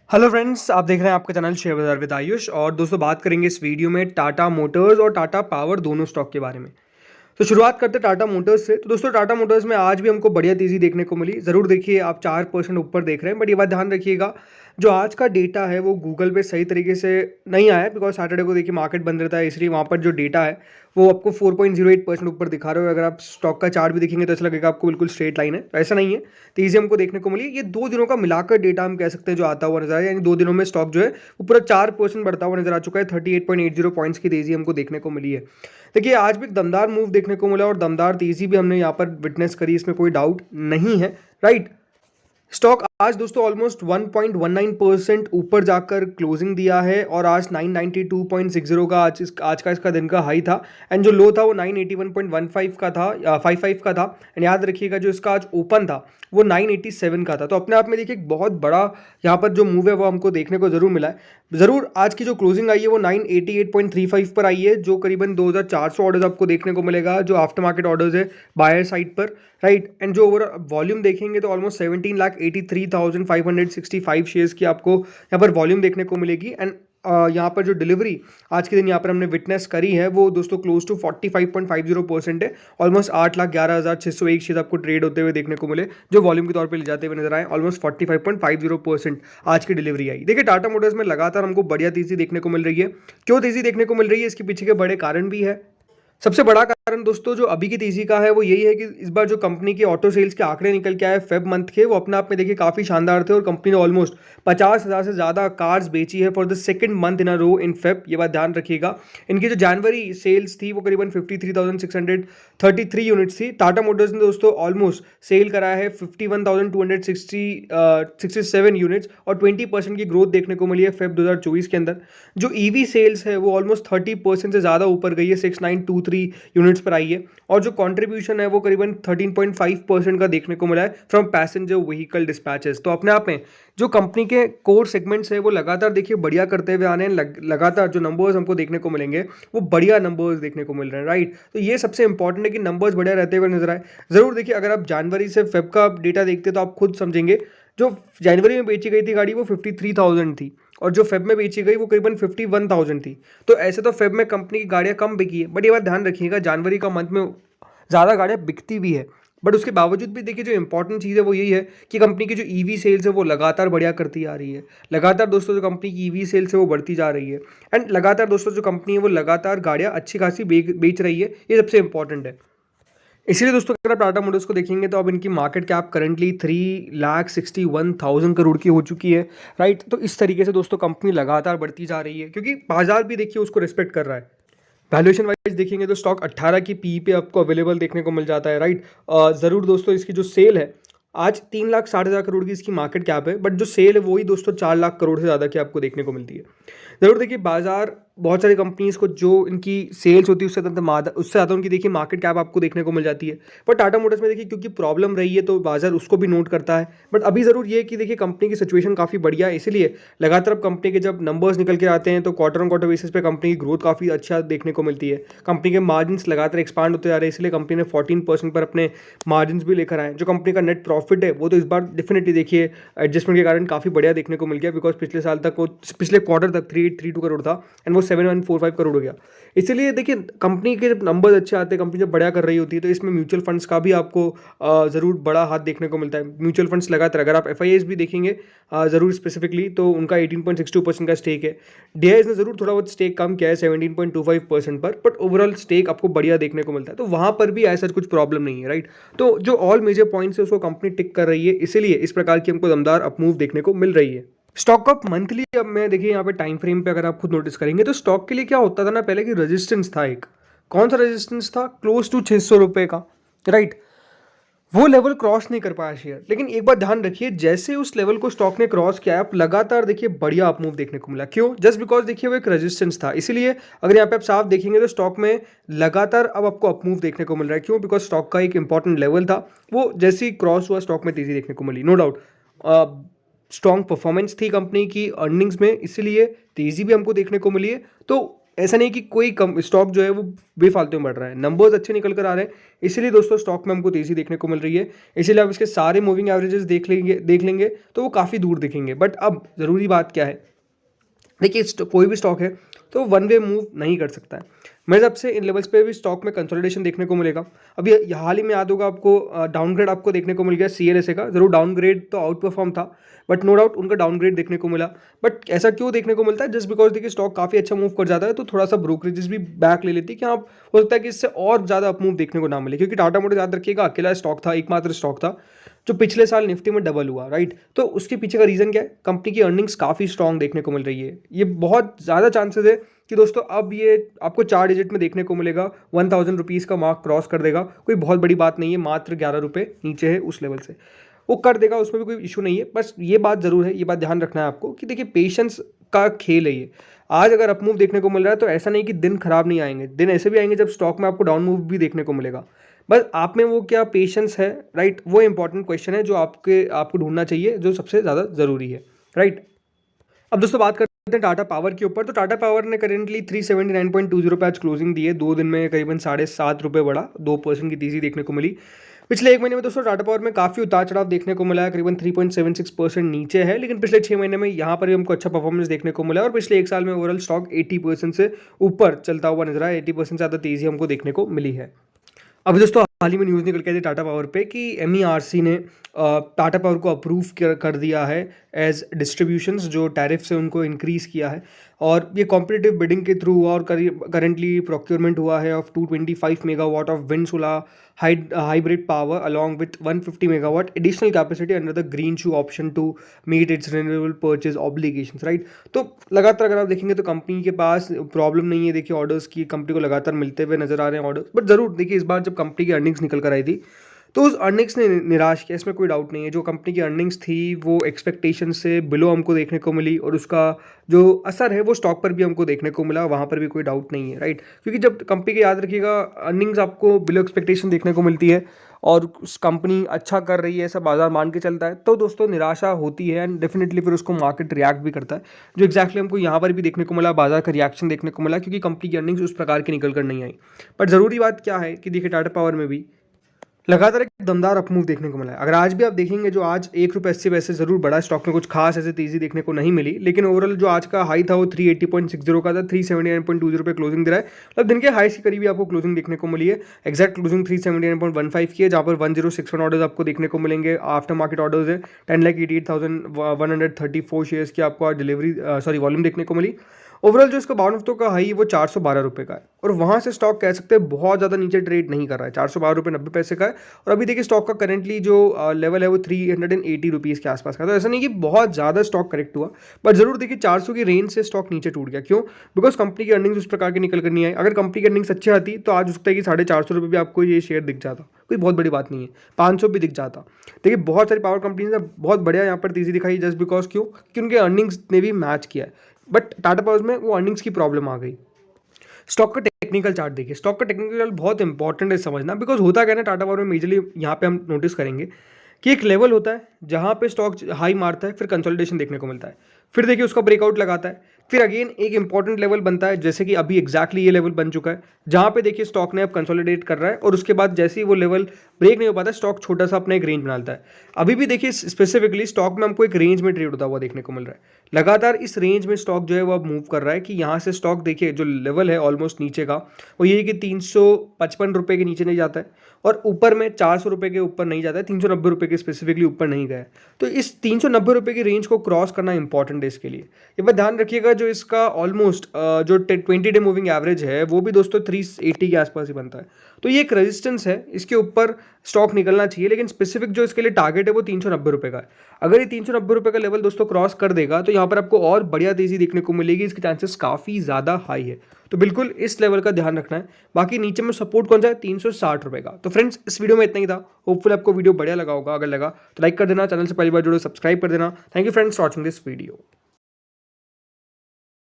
Hello friends, आप देख रहे हैं आपका चैनल शेयर बाजार विद आयुष। और दोस्तों बात करेंगे इस वीडियो में टाटा मोटर्स और टाटा पावर दोनों स्टॉक के बारे में। तो शुरुआत करते हैं टाटा मोटर्स से। तो दोस्तों टाटा मोटर्स में आज भी हमको बढ़िया तेजी देखने को मिली। ज़रूर देखिए, आप 4% ऊपर देख रहे हैं, बट ये बात ध्यान रखिएगा, जो आज का डेटा है वो गूगल पे सही तरीके से नहीं आया है, बिकॉज सैटरडे को देखिए मार्केट बंद रहता है, इसलिए वहाँ पर जो डेटा है वो आपको 4.08% ऊपर दिखा रहे हो। अगर आप स्टॉक का चार्ट भी देखेंगे तो ऐसा लगेगा आपको बिल्कुल स्ट्रेट लाइन है, तो ऐसा नहीं है। तेजी हमको देखने को मिली। ये 2 दिनों का मिलाकर डेटा हम कह सकते हैं जो आता हुआ नजर आया, यानी 2 दिनों में स्टॉक जो है वो पूरा 4% बढ़ता हुआ नजर आ चुका है। 38.80 पॉइंट्स की तेजी हमको देखने को मिली है। देखिए, आज भी एक दमदार मूव देखने को मिला और दमदार तेजी भी हमने यहाँ पर विटनेस करी, इसमें कोई डाउट नहीं है, राइट। स्टॉक आज दोस्तों ऑलमोस्ट 1.19% ऊपर जाकर क्लोजिंग दिया है और आज 992.60 का आज का इसका दिन का हाई था। एंड जो लो था वो 981.15 का था, 55 का था। एंड याद रखिएगा, जो इसका आज ओपन था वो 987 का था। तो अपने आप में देखिए एक बहुत बड़ा यहाँ पर जो मूव है वो हमको देखने को जरूर मिला है। ज़रूर आज की जो क्लोजिंग आई है वो 988.35 पर आई है, जो करीबन 2400 ऑर्डर्स आपको देखने को मिलेगा, जो आफ्टर मार्केट ऑर्डर्स है बायर साइड पर, राइट। एंड जो ओवर वॉल्यूम देखेंगे तो ऑलमोस्ट 17,83,565 शेयर्स की आपको यहाँ पर वॉल्यूम देखने को मिलेगी। एंड यहाँ पर जो डिलीवरी आज के दिन यहाँ पर हमने विटनेस करी है वो दोस्तों क्लोज टू 45.50% है। ऑलमोस्ट 8,11,601 शेयर आपको ट्रेड होते हुए देखने को मिले, जो वॉल्यूम के तौर पे ले जाते हुए नजर आए। ऑलमोस्ट 45.50% आज की डिलीवरी आई। देखिए, टाटा मोटर्स में लगातार हमको बढ़िया तेजी देखने को मिल रही है। क्यों तेजी देखने को मिल रही है, इसके पीछे के बड़े कारण भी है। सबसे बड़ा कारण दोस्तों जो अभी की तेजी का है वो यही है कि इस बार जो कंपनी के ऑटो सेल्स के आंकड़े निकल के आए फेब मंथ के, वो अपने आप में देखिए काफ़ी शानदार थे और कंपनी ने ऑलमोस्ट 50,000 से ज़्यादा कार्स बेची है for the second month in a row in Feb. ये बात ध्यान रखिएगा। इनकी जो जनवरी सेल्स थी वो करीबन 53,633 यूनिट्स थी। टाटा मोटर्स ने दोस्तों ऑलमोस्ट सेल कराया है 51,267 यूनिट्स और 20% की ग्रोथ देखने को मिली है फेब 2024 के अंदर। जो ईवी सेल्स है वो ऑलमोस्ट 30% से ज़्यादा ऊपर गई है, 6923 यूनिट्स पर आई है। और जो कंट्रीब्यूशन है वो करीबन 13.5% का देखने को मिला है फ्रॉम पैसेंजर व्हीकल डिस्पैचेस। तो अपने आप में जो कंपनी के कोर सेगमेंट्स है वो लगातार देखिए बढ़िया करते हुए आने हैं। लगातार जो नंबर्स हमको देखने को मिलेंगे वो बढ़िया नंबर्स देखने को मिल रहे हैं, राइट। तो ये सबसे इंपॉर्टेंट है कि नंबर्स बढ़िया रहते हुए नजर आए। ज़रूर देखिए, अगर आप जनवरी से फेब का डेटा देखते तो आप खुद समझेंगे, जो जनवरी में बेची गई थी गाड़ी वो 53,000 थी और जो फेब में बेची गई वो करीबन 51,000 थी। तो ऐसे तो फेब में कंपनी की गाड़ियाँ कम बिकी है, बट ये बात ध्यान रखिएगा जनवरी का मंथ में ज़्यादा गाड़ियाँ बिकती भी है। बट उसके बावजूद भी देखिए जो इंपॉर्टेंट चीज़ है वो यही है कि कंपनी की जो ईवी सेल्स है वो लगातार बढ़िया करती आ रही है। लगातार दोस्तों जो कंपनी की ईवी सेल्स है वो बढ़ती जा रही है। एंड लगातार दोस्तों जो कंपनी है वो लगातार गाड़ियाँ अच्छी खासी बेच रही है। ये सबसे इंपॉर्टेंट है। इसीलिए दोस्तों अगर आप टाटा मोटर्स को देखेंगे तो अब इनकी मार्केट कैप करंटली 3,61,000 करोड़ की हो चुकी है, राइट। तो इस तरीके से दोस्तों कंपनी लगातार बढ़ती जा रही है, क्योंकि बाजार भी देखिए उसको रिस्पेक्ट कर रहा है। वैल्यूएशन वाइज देखेंगे तो स्टॉक 18 की पी पे आपको अवेलेबल देखने को मिल जाता है, राइट। ज़रूर दोस्तों इसकी जो सेल है आज 3,60,000 करोड़ की इसकी मार्केट कैप है, बट जो सेल है वही दोस्तों 4 लाख करोड़ से ज़्यादा की आपको देखने को मिलती है। ज़रूर देखिए, बाजार बहुत सारी कंपनीज को जो इनकी सेल्स होती है उससे ज़्यादा उनकी देखिए मार्केट कैप आपको देखने को मिल जाती है। पर टाटा मोटर्स में देखिए क्योंकि प्रॉब्लम रही है तो बाजार उसको भी नोट करता है। बट अभी ज़रूर ये है कि देखिए कंपनी की सिचुएशन काफ़ी बढ़िया है, इसीलिए लगातार अब कंपनी के जब नंबर्स निकल के आते हैं तो क्वार्टर ऑन क्वार्टर बेसिस पे कंपनी की ग्रोथ काफ़ी अच्छा देखने को मिलती है। कंपनी के मार्जिन लगातार एक्सपांड होते जा रहे हैं, इसलिए कंपनी ने 14% पर अपने मार्जिन भी लेकर आए। जो कंपनी का नेट प्रॉफिट है वो तो इस बार डेफिनेटली देखिए एडजस्टमेंट के कारण काफ़ी बढ़िया देखने को मिल गया, बिकॉज पिछले साल तक वो पिछले क्वार्टर तक 3,832 करोड़ था एंड वो 7,145 करोड़ हो गया। इसलिए देखिए कंपनी के जब नंबर्स अच्छे आते हैं, कंपनी जब बढ़िया कर रही होती है, तो इसमें म्यूचुअल फंड्स का भी आपको ज़रूर बड़ा हाथ देखने को मिलता है। म्यूचुअल फंड्स लगातार, अगर आप एफआईआईज भी देखेंगे ज़रूर स्पेसिफिकली, तो उनका 18.62% का स्टेक है। डीआईएस ने ज़रूर थोड़ा बहुत स्टेक कम किया है 17.25% पर, बट ओवरऑल स्टेक आपको बढ़िया देखने को मिलता है। तो वहाँ पर भी ऐसा कुछ प्रॉब्लम नहीं है, राइट। तो जो ऑल मेजर पॉइंट्स है उसको कंपनी टिक कर रही है, इसीलिए इस प्रकार की हमको दमदार अपमूव देखने को मिल रही है। स्टॉक अप मंथली, अब मैं देखिए यहाँ पे टाइम फ्रेम पे अगर आप खुद नोटिस करेंगे तो स्टॉक के लिए क्या होता था ना, पहले की रेजिस्टेंस था एक। कौन सा रेजिस्टेंस था? क्लोज टू 600 रुपए का, राइट। वो लेवल क्रॉस नहीं कर पाया शेयर, लेकिन एक बात ध्यान रखिए, जैसे उस लेवल को स्टॉक ने क्रॉस किया आप लगातार देखिए बढ़िया अपमूव देखने को मिला। क्यों? जस्ट बिकॉज देखिए वो एक रेजिस्टेंस था, इसीलिए अगर यहाँ पे आप साफ देखेंगे तो स्टॉक में लगातार अब आपको अपमूव देखने को मिल रहा है। क्यों? बिकॉज स्टॉक का एक इंपॉर्टेंट लेवल था, वो जैसे ही क्रॉस हुआ स्टॉक में तेजी देखने को मिली। नो डाउट स्ट्रॉन्ग परफॉर्मेंस थी कंपनी की अर्निंग्स में, इसीलिए तेजी भी हमको देखने को मिली है। तो ऐसा नहीं कि कोई कम स्टॉक जो है वो बेफालतू में बढ़ रहा है, नंबर्स अच्छे निकल कर आ रहे हैं, इसीलिए दोस्तों स्टॉक में हमको तेज़ी देखने को मिल रही है। इसीलिए आप इसके सारे मूविंग एवरेजेस देख लेंगे तो वो काफ़ी दूर दिखेंगे। बट अब ज़रूरी बात क्या है, देखिए कोई भी स्टॉक है तो वन वे मूव नहीं कर सकता है। मेरे हिसाब से इन लेवल्स पे भी स्टॉक में कंसोलिडेशन देखने को मिलेगा। अभी हाल ही में याद होगा आपको, डाउनग्रेड आपको देखने को मिल गया CLSA का। जरूर डाउनग्रेड तो आउट परफॉर्म था, बट नो डाउट उनका डाउनग्रेड देखने को मिला। बट ऐसा क्यों देखने को मिलता है? जस्ट बिकॉज देखिए स्टॉक काफ़ी अच्छा मूव कर जाता है तो थोड़ा सा ब्रोकरेजेस भी बैक ले लेती है कि हाँ, हो सकता है कि इससे और ज़्यादा अप मूव देखने को ना मिले, क्योंकि टाटा मोटर्स याद रखिएगा अकेला स्टॉक था, एकमात्र स्टॉक था जो पिछले साल निफ्टी में डबल हुआ, राइट। तो उसके पीछे का रीज़न क्या है? कंपनी की अर्निंग्स काफ़ी स्ट्रांग देखने को मिल रही है। ये बहुत ज़्यादा चांसेस है कि दोस्तों अब ये आपको 4 डिजिट में देखने को मिलेगा, 1000 रुपीज़ का मार्क क्रॉस कर देगा। कोई बहुत बड़ी बात नहीं है, मात्र 11 रुपये नीचे है उस लेवल से, वो कर देगा, उसमें भी कोई इशू नहीं है। बस ये बात ज़रूर है, ये बात ध्यान रखना है आपको कि देखिए पेशेंस का खेल है ये। आज अगर अप मूव देखने को मिल रहा है तो ऐसा नहीं कि दिन खराब नहीं आएंगे, दिन ऐसे भी आएंगे जब स्टॉक में आपको डाउन मूव भी देखने को मिलेगा। बस आप में वो क्या पेशेंस है, राइट, वो इंपॉर्टेंट क्वेश्चन है जो आपको ढूंढना चाहिए, जो सबसे ज़्यादा ज़रूरी है, राइट। अब दोस्तों बात करते हैं टाटा पावर के ऊपर। तो टाटा पावर ने करेंटली 379.20 पे आज क्लोजिंग दी है। 2 दिन में करीबन 7.5 रुपये बढ़ा, 2% की तेज़ी देखने को मिली। पिछले 1 महीने में दोस्तों टाटा पावर में काफ़ी उतार चढ़ाव देखने को मिला है, करीबन 3.76% नीचे है, लेकिन पिछले 6 महीने में यहाँ पर भी हमको अच्छा परफॉर्मेंस देखने को मिला है। और पिछले 1 साल में ओवरऑल स्टॉक 80% से ऊपर चलता हुआ नजर आया, 80% से ज़्यादा तेज़ी हमको देखने को मिली है। अभी दोस्तों हाल ही में न्यूज़ निकल के आई थी टाटा पावर पे कि MERC ने टाटा पावर को अप्रूव कर दिया है एज डिस्ट्रीब्यूशंस, जो टैरिफ से उनको इंक्रीज़ किया है। और ये कॉम्पिटिटिव बिडिंग के थ्रू हुआ और करेंटली प्रोक्योरमेंट हुआ है of 225 megawatt of wind solar hybrid power along with 150 megawatt additional capacity under the greenshoe option to meet its renewable purchase obligations, right. तो लगातार अगर आप देखेंगे तो कंपनी के पास प्रॉब्लम नहीं है, देखिए ऑर्डर्स की कंपनी को लगातार मिलते हुए नजर आ रहे हैं ऑर्डर्स। बट ज़रूर देखिए इस बार जब कंपनी की अर्निंग्स निकल कर आई थी तो उस अर्निंग्स ने निराश किया, इसमें कोई डाउट नहीं है। जो कंपनी की अर्निंग्स थी वो एक्सपेक्टेशन से बिलो हमको देखने को मिली और उसका जो असर है वो स्टॉक पर भी हमको देखने को मिला, वहाँ पर भी कोई डाउट नहीं है, राइट। क्योंकि जब कंपनी के याद रखिएगा अर्निंग्स आपको बिलो एक्सपेक्टेशन देखने को मिलती है और उस कंपनी अच्छा कर रही है ऐसा बाजार मान के चलता है, तो दोस्तों निराशा होती है एंड डेफिनेटली फिर उसको मार्केट रिएक्ट भी करता है, जो एक्जैक्टली हमको यहाँ पर भी देखने को मिला, बाजार का रिएक्शन देखने को मिला, क्योंकि कंपनी की अर्निंग्स उस प्रकार की निकल कर नहीं आई। बट ज़रूरी बात क्या है कि देखिए टाटा पावर में भी लगातार एक दमदार अपमूव देखने को मिला है। अगर आज भी आप देखेंगे जो आज 1 रुपये 80 पैसे जरूर बड़ा, स्टॉक में कुछ खास ऐसे तेजी देखने को नहीं मिली, लेकिन ओवरऑल जो आज का हाई था वो 380.60 का था, 379.20 पे क्लोजिंग दे रहा है। मतलब दिन के हाई से करीब आपको क्लोजिंग देखने को मिली है। एक्जैक्ट क्लोजिंग 379.15 की है, जहाँ पर 1061 ऑर्डर्स आपको देखने को मिलेंगे। आफ्टर मार्केट ऑर्डर्स है 10,88,134 शेयर्स की आपको डिलीवरी वॉल्यूम देखने को मिली। ओवरऑल जो इसका बाउंड हफ्तों का हाई वो 412 रुपये का है और वहाँ से स्टॉक कह सकते हैं बहुत ज़्यादा नीचे ट्रेड नहीं कर रहा है, 412 रुपये 90 पैसे का है। और अभी देखिए स्टॉक का करेंटली जो लेवल है वो 380 रुपीज़ के आसपास का। तो ऐसा नहीं कि बहुत ज़्यादा स्टॉक करेक्ट हुआ, बट ज़रूर देखिए 400 की रेंज से स्टॉक नीचे टूट गया। क्यों? बिकॉज कंपनी की अर्निंग्स उस प्रकार की निकल कर नहीं आई। अगर कंपनी की अर्निंग्स अच्छी आती तो आज हो सकता है कि 450 रुपये भी आपको ये शेयर दिख जाता, कोई बहुत बड़ी बात नहीं है, 500 भी दिख जाता। देखिए बहुत सारी पावर कंपनीज ने बहुत बढ़िया यहाँ पर तेज़ी दिखाई, जस्ट बिकॉज क्यों कि उनके अर्निंग्स ने भी मैच किया है। बट टाटा पावर में वो अर्निंग्स की प्रॉब्लम आ गई। स्टॉक का टेक्निकल चार्ट देखिए, स्टॉक का टेक्निकल चार्ट बहुत इंपॉर्टेंट है समझना, बिकॉज होता क्या है ना टाटा पावर में मेजरली यहाँ पे हम नोटिस करेंगे कि एक लेवल होता है जहाँ पे स्टॉक हाई मारता है, फिर कंसोलिडेशन देखने को मिलता है, फिर देखिए उसका ब्रेकआउट लगाता है, फिर अगेन एक इंपॉर्टेंट लेवल बनता है, जैसे कि अभी एक्जैक्टली ये लेवल बन चुका है जहाँ पे देखिए स्टॉक ने अब कंसोलिडेट कर रहा है और उसके बाद जैसे ही वो लेवल ब्रेक नहीं हो पाता स्टॉक छोटा सा अपना एक रेंज बनाता है। अभी भी देखिए स्पेसिफिकली स्टॉक में हमको एक रेंज में ट्रेड होता हुआ देखने को मिल रहा है। लगातार इस रेंज में स्टॉक जो है वो अब मूव कर रहा है कि यहाँ से स्टॉक देखिए जो लेवल है ऑलमोस्ट नीचे का वो ये है कि 355 रुपये के नीचे नहीं जाता है और ऊपर में 400 रुपये के ऊपर नहीं जाता है, 390 रुपये के स्पेसिफिकली ऊपर नहीं गया है। तो इस 390 रुपये की रेंज को क्रॉस करना इंपॉर्टेंट है इसके लिए। ये बात ध्यान रखिएगा, जो इसका ऑलमोस्ट जो 20 डे मूविंग एवरेज है वो भी दोस्तों 380 के आसपास ही बनता है। तो ये एक रेजिस्टेंस है, इसके ऊपर स्टॉक निकलना चाहिए, लेकिन स्पेसिफिक जो इसके लिए टारगेट है वो 390 रुपये का है। अगर ये 390 रुपये का लेवल दोस्तों क्रॉस कर देगा तो यहाँ पर आपको और बढ़िया तेजी देखने को मिलेगी, इसके चांसेस काफ़ी ज़्यादा हाई है। तो बिल्कुल इस लेवल का ध्यान रखना है। बाकी नीचे में सपोर्ट कौन सा है? 360 रुपये का। तो फ्रेंड्स इस वीडियो में इतना ही था, होपफुल आपको वीडियो बढ़िया लगा होगा। अगर लगा तो लाइक कर देना, चैनल से पहली बार जुड़ो सब्सक्राइब कर देना। Thank you friends for watching this video.